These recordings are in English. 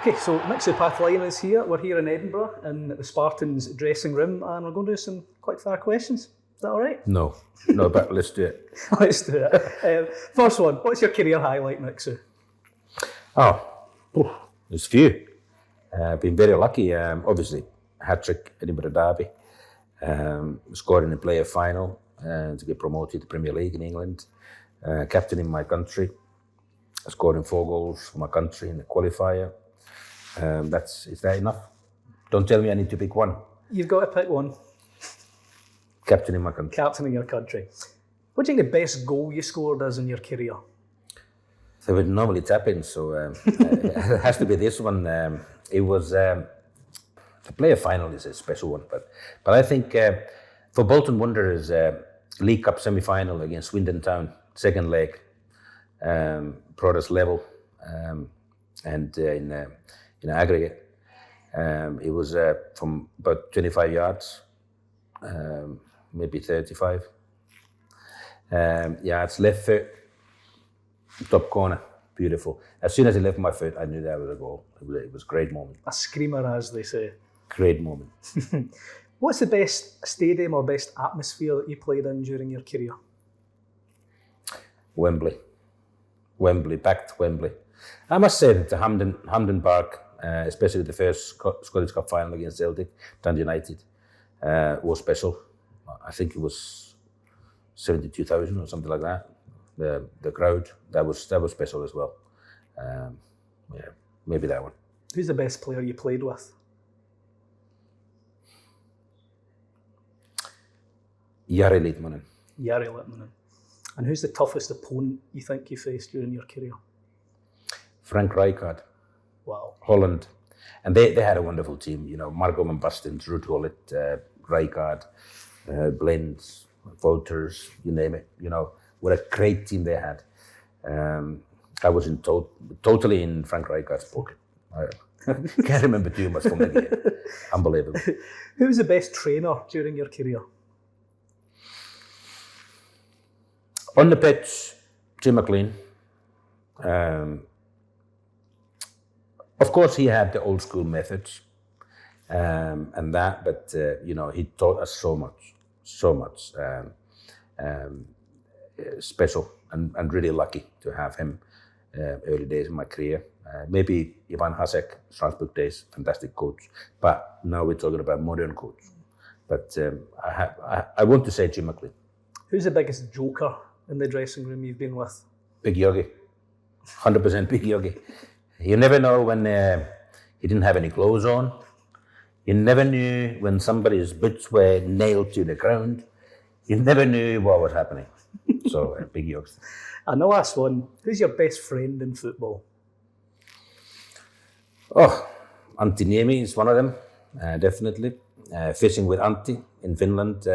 Okay, so Mixu Paatelainen is here. We're here in Edinburgh in the Spartans dressing room and we're going to do some quick-fire questions. Is that all right? No, but let's do it. Let's do it. First one, what's your career highlight, Mixu? There's a few. Been very lucky. Obviously, hat-trick, Edinburgh Derby. Scored in the playoff final to get promoted to Premier League in England. Captain in my country. Scoring 4 goals for my country in the qualifier. Is that enough? Don't tell me I need to pick one. You've got to pick one. Captain in my country. Captain in your country. What do you think the best goal you scored is in your career? They would normally tap in, so it has to be this one. It was the player final is a special one, but I think for Bolton Wanderers, League Cup semi-final against Swindon Town, second leg, brought us level, and in aggregate, it was from about 25 yards, maybe 35. It's left foot, top corner, beautiful. As soon as it left my foot, I knew that was a goal. It was a great moment. A screamer, as they say. Great moment. What's the best stadium or best atmosphere that you played in during your career? Wembley, packed Wembley. I must say that the Hampden Park, especially the first Scottish Cup final against Celtic, Dundee United, was special. I think it was 72,000 or something like that. The crowd, that was special as well. Maybe that one. Who's the best player you played with? Jari Litmanen. And who's the toughest opponent you think you faced during your career? Frank Rijkaard. Wow. Holland. And they had a wonderful team, Marco van Basten, Ruud Gullit, Rijkaard, Blends, Wouters, you name it, what a great team they had. I was totally in Frank Rijkaard's pocket. I can't remember too much from that game. Unbelievable. Who was the best trainer during your career? On the pitch, Jim McLean. Of course, he had the old school methods and that, but he taught us so much, special and really lucky to have him early days in my career. Maybe Ivan Hasek, Strasbourg days, fantastic coach, but now we're talking about modern coach. But I want to say Jim McLean. Who's the biggest joker in the dressing room you've been with? Big Yogi, 100% Big Yogi. You never know when he didn't have any clothes on. You never knew when somebody's boots were nailed to the ground. You never knew what was happening. So, Big Yogi. And the last one, who's your best friend in football? Antti Niemi is one of them, definitely. Fishing with Antti in Finland,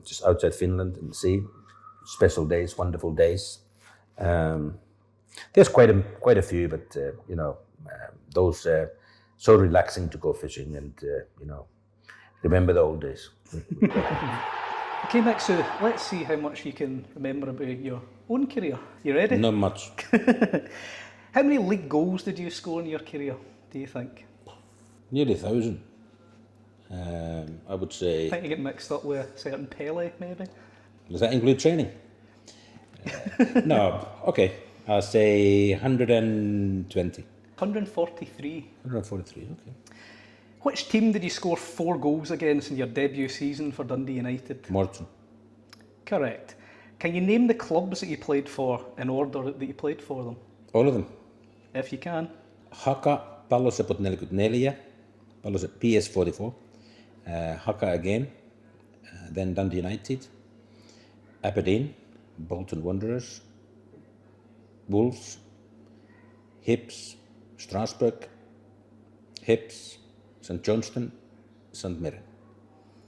just outside Finland in the sea. Special days, wonderful days. There's quite a few, but those so relaxing to go fishing and remember the old days. Okay, Mixu, let's see how much you can remember about your own career. You ready? Not much. How many league goals did you score in your career, do you think? Nearly 1,000. I would say. I think you get mixed up with a certain Pele, maybe. Does that include training? No, okay. I'll say 120. 143. 143, okay. Which team did you score 4 goals against in your debut season for Dundee United? Morton. Correct. Can you name the clubs that you played for in order that you played for them? All of them. If you can. Haka, Palloseppot 44, PS 44, Haka again, then Dundee United, Aberdeen, Bolton Wanderers, Wolves, Hibs, Strasbourg, Hibs, St Johnstone, St Mirren.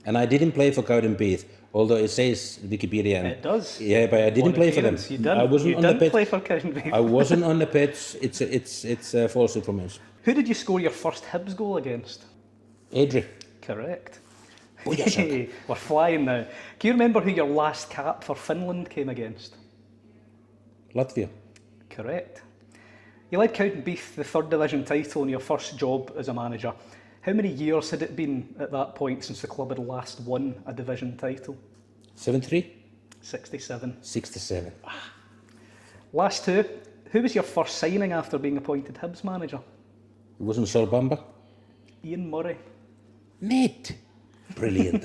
And I didn't play for Cowdenbeath, although it says Wikipedia. It does. Yeah, but I didn't play for them. You didn't. I wasn't on the pitch. Play for Cowdenbeath. I wasn't on the pitch. It's false information. Who did you score your first Hibs goal against? Adri. Correct. Hey, we're flying now. Can you remember who your last cap for Finland came against? Latvia. Correct. You led Cowdenbeath the 3rd Division title in your first job as a manager. How many years had it been at that point since the club had last won a division title? 73? 67. 67. Last two. Who was your first signing after being appointed Hibs manager? It wasn't Sol Bamba? Ian Murray. Mate! Brilliant.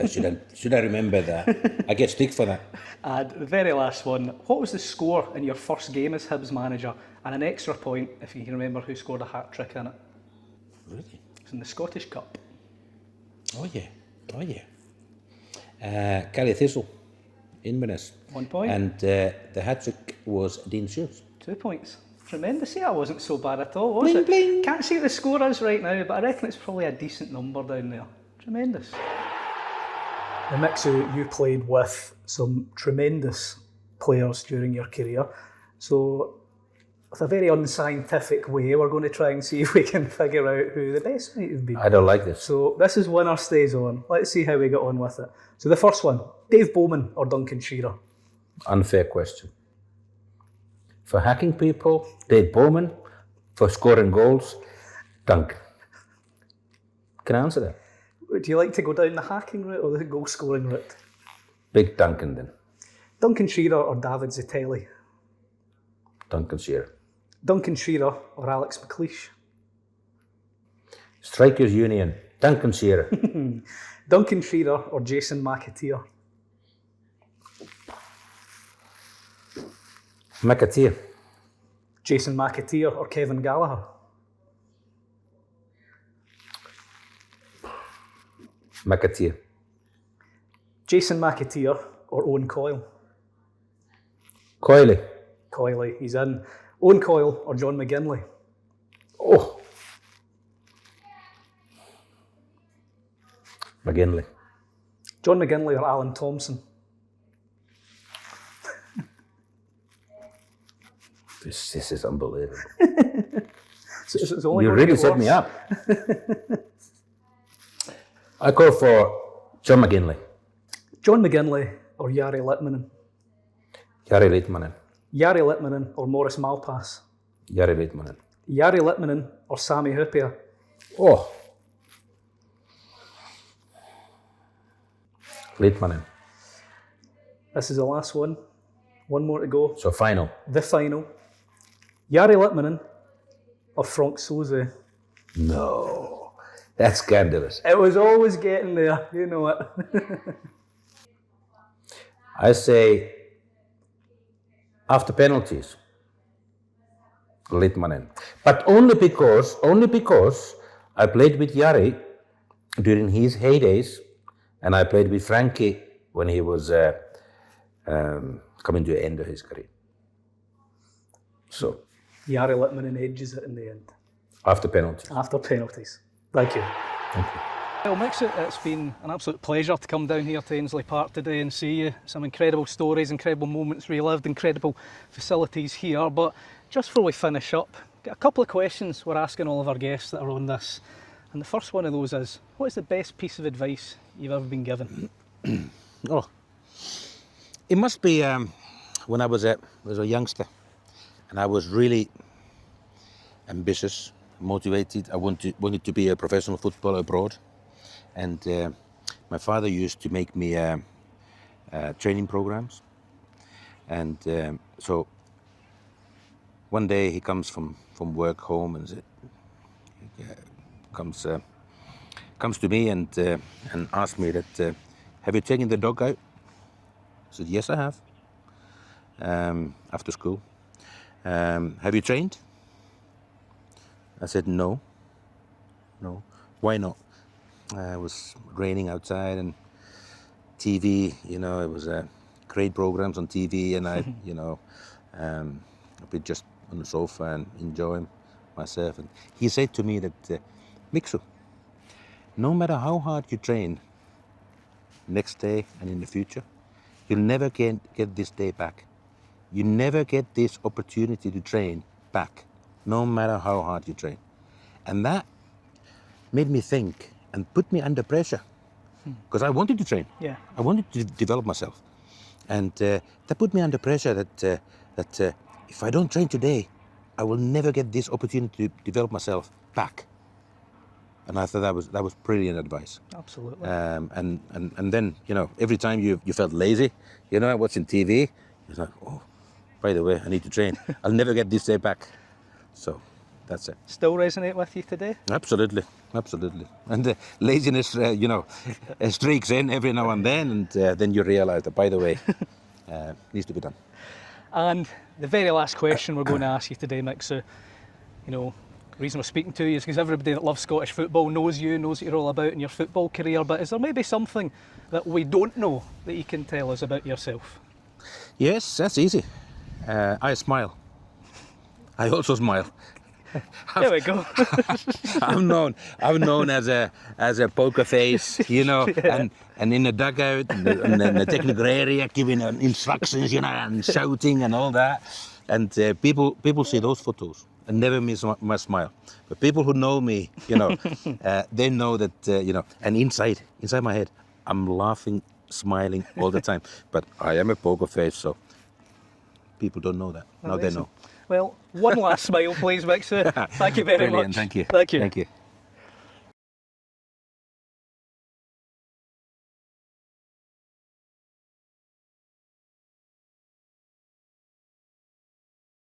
Should I remember that? I get stick for that. And the very last one. What was the score in your first game as Hibs manager? And an extra point if you can remember who scored a hat-trick in it. Really? It's in the Scottish Cup. Oh yeah. Cali Thistle, Inverness. 1 point. And the hat-trick was Dean Shields. 2 points. Tremendous. See, that wasn't so bad at all, was Bling, it? bling. Can't see what the score is right now, but I reckon it's probably a decent number down there. Tremendous. The Mixu, you played with some tremendous players during your career. So, with a very unscientific way, we're going to try and see if we can figure out who the best might have been. I don't like this. So, this is winner stays on. Let's see how we get on with it. So, the first one, Dave Bowman or Duncan Shearer? Unfair question. For hacking people, Dave Bowman. For scoring goals, Duncan. Can I answer that? Would you like to go down the hacking route or the goal scoring route? Big Duncan then. Duncan Shearer or David Zitelli? Duncan Shearer. Duncan Shearer or Alex McLeish? Strikers Union, Duncan Shearer. Duncan Shearer or Jason McAteer? McAteer. Jason McAteer or Kevin Gallagher? McAteer. Jason McAteer or Owen Coyle? Coyley. Coyley, he's in. Owen Coyle or John McGinley? Oh. McGinley. John McGinley or Alan Thompson? This is unbelievable. It's only You going to really get set me worse. up. I go for John McGinley. John McGinley or Jari Litmanen? Jari Litmanen. Jari Litmanen or Morris Malpass? Jari Litmanen. Jari Litmanen or Sami Hupia? Oh. Litmanen. This is the last one. One more to go. So final. The final. Jari Litmanen or Frank Soze? No. That's scandalous. It was always getting there, you know it. I say after penalties, Litmanen. But only because I played with Jari during his heydays, and I played with Frankie when he was coming to the end of his career. So Jari Litmanen edges it in the end. after penalties. After penalties. Thank you. Thank you. Well, Mixu, it's been an absolute pleasure to come down here to Ainsley Park today and see you. Some incredible stories, incredible moments relived, incredible facilities here. But just before we finish up, got a couple of questions we're asking all of our guests that are on this. And the first one of those is, what is the best piece of advice you've ever been given? Oh, it must be when I was a youngster, and I was really ambitious, motivated. I wanted to be a professional footballer abroad, and my father used to make me training programs. And so one day he comes from work home and comes to me and asked me that, have you taken the dog out? I said, yes, I have, after school. Have you trained? I said, no. Why not? It was raining outside and TV, it was great programs on TV, and I, I'd be just on the sofa and enjoying myself. And he said to me that, Mixu, no matter how hard you train next day and in the future, you'll never get this day back. You never get this opportunity to train back, no matter how hard you train. And that made me think and put me under pressure, because I wanted to train. Yeah. I wanted to develop myself. And that put me under pressure that if I don't train today, I will never get this opportunity to develop myself back. And I thought that was brilliant advice. Absolutely. And then, you know, every time you felt lazy, you know, watching TV, it's like, oh, by the way, I need to train. I'll never get this day back. So that's it. Still resonate with you today? Absolutely. And the laziness, you know, streaks in every now and then, and then you realize that, by the way, needs to be done. And the very last question we're going to ask you today, Mixu, you know, the reason we're speaking to you is because everybody that loves Scottish football knows you, knows what you're all about in your football career, but is there maybe something that we don't know that you can tell us about yourself? Yes, that's easy. I smile. I also smile. There we go. I'm known as a poker face, you know, Yeah. and in the dugout and the technical area, giving instructions, you know, and shouting and all that. And people see those photos and never miss my smile. But people who know me, you know, they know that, you know, and inside my head, I'm laughing, smiling all the time. But I am a poker face, so people don't know that. Now they know. Well, one last smile, please, Mixu. Thank you very Brilliant, much. thank you. Thank you. Thank you.